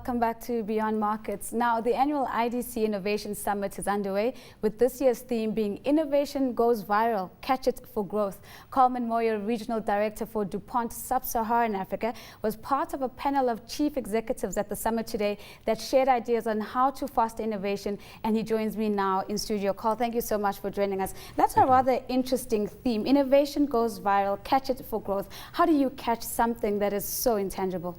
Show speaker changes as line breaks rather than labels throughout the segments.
Welcome back to Beyond Markets. Now, the annual IDC Innovation Summit is underway, with this year's theme being Innovation Goes Viral, Catch It for Growth. Coleman Moyer, Regional Director for DuPont Sub-Saharan Africa, was part of a panel of chief executives at the summit today that shared ideas on how to foster innovation, and he joins me now in studio. Carl, thank you so much for joining us. That's a rather interesting theme. Innovation goes viral, catch it for growth. How do you catch something that is so intangible?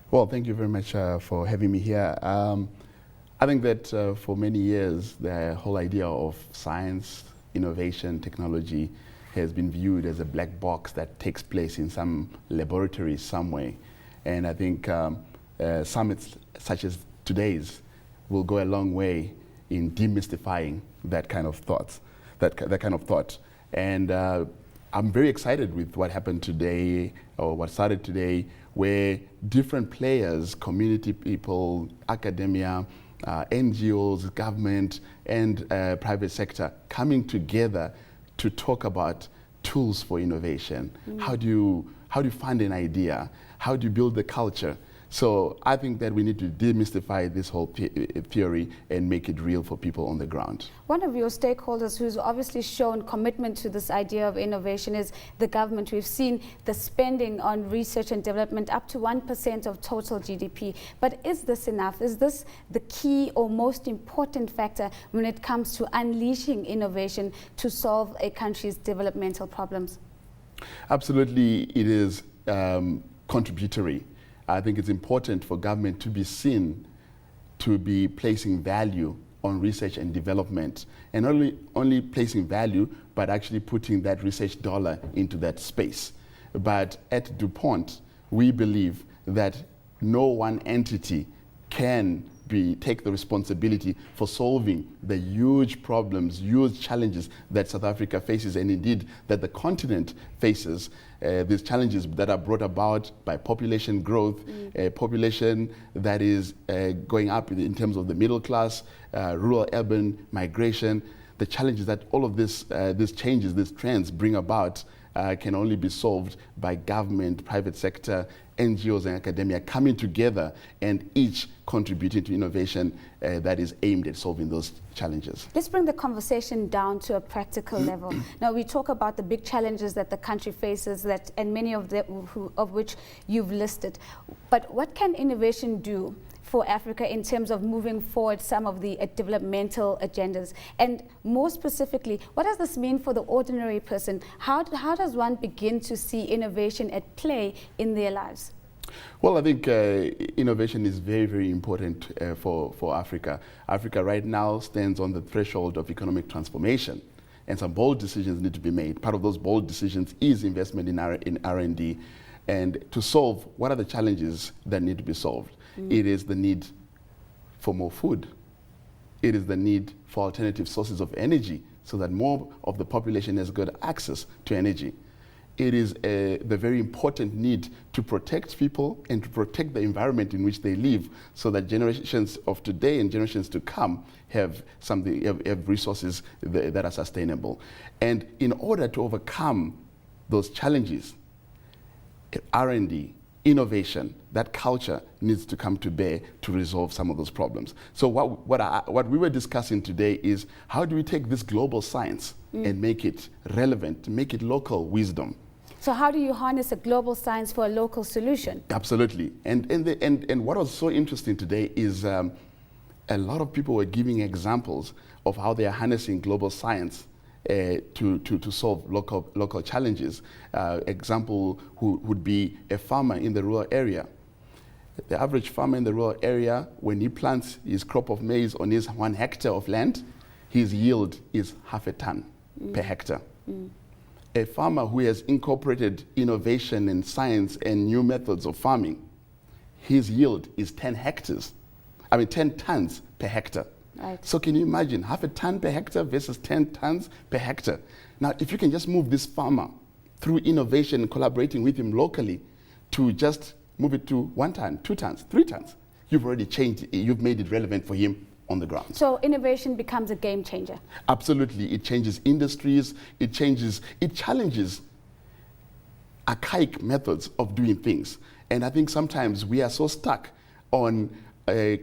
Well, thank you very much for having me here. I think that for many years, the whole idea of science, innovation, technology has been viewed as a black box that takes place in some laboratory somewhere. And I think summits such as today's will go a long way in demystifying that kind of thought. And I'm very excited with what happened today, or what started today, where different players, community people, academia, NGOs, government, and private sector coming together to talk about tools for innovation. How do you fund an idea? How do you build the culture? So I think that we need to demystify this whole theory and make it real for people on the ground.
One of your stakeholders who's obviously shown commitment to this idea of innovation is the government. We've seen the spending on research and development up to 1% of total GDP. But is this enough? Is this the key or most important factor when it comes to unleashing innovation to solve a country's developmental problems?
Absolutely, it is contributory. I think it's important for government to be seen to be placing value on research and development, and only placing value, but actually putting that research dollar into that space. But at DuPont, we believe that no one entity can take the responsibility for solving the huge problems, huge challenges that South Africa faces, and indeed that the continent faces. These challenges that are brought about by population growth, population that is going up in terms of the middle class, rural-urban migration. The challenges that all of these changes, these trends bring about can only be solved by government, private sector, NGOs and academia coming together and each contributing to innovation that is aimed at solving those challenges. Let's
bring the conversation down to a practical level. Now, we talk about the big challenges that the country faces, and many of which you've listed. But what can innovation do for Africa in terms of moving forward some of the developmental agendas? And more specifically, what does this mean for the ordinary person? How does one begin to see innovation at play in their lives?
Well, I think innovation is very, very important for Africa. Africa right now stands on the threshold of economic transformation, and some bold decisions need to be made. Part of those bold decisions is investment in R&D. And to solve, what are the challenges that need to be solved? It is the need for more food. It is the need for alternative sources of energy so that more of the population has got access to energy. It is the very important need to protect people and to protect the environment in which they live so that generations of today and generations to come have resources that are sustainable. And in order to overcome those challenges, R&D, innovation, that culture needs to come to bear to resolve some of those problems. So what we were discussing today is how do we take this global science and make it relevant, make it local wisdom.
So how do you harness a global science for a local solution?
Absolutely. And what was so interesting today is a lot of people were giving examples of how they are harnessing global science to solve local challenges. Example would be a farmer in the rural area. The average farmer in the rural area, when he plants his crop of maize on his 1 hectare of land, his yield is half a ton per hectare. A farmer who has incorporated innovation and science and new methods of farming, his yield is 10 tons per hectare. Right. So can you imagine half a ton per hectare versus 10 tons per hectare? Now, if you can just move this farmer through innovation, collaborating with him locally to just move it to 1 ton, 2 tons, 3 tons, you've already changed it, you've made it relevant for him on the ground.
So innovation becomes a game changer.
Absolutely, it changes industries, it challenges archaic methods of doing things. And I think sometimes we are so stuck on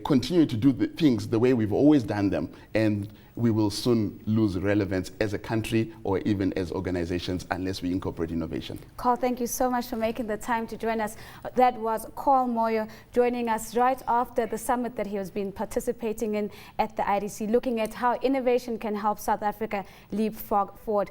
continuing to do things the way we've always done them, and we will soon lose relevance as a country or even as organizations unless we incorporate innovation.
Carl, thank you so much for making the time to join us. That was Carl Moyo joining us right after the summit that he has been participating in at the IDC, looking at how innovation can help South Africa leapfrog forward.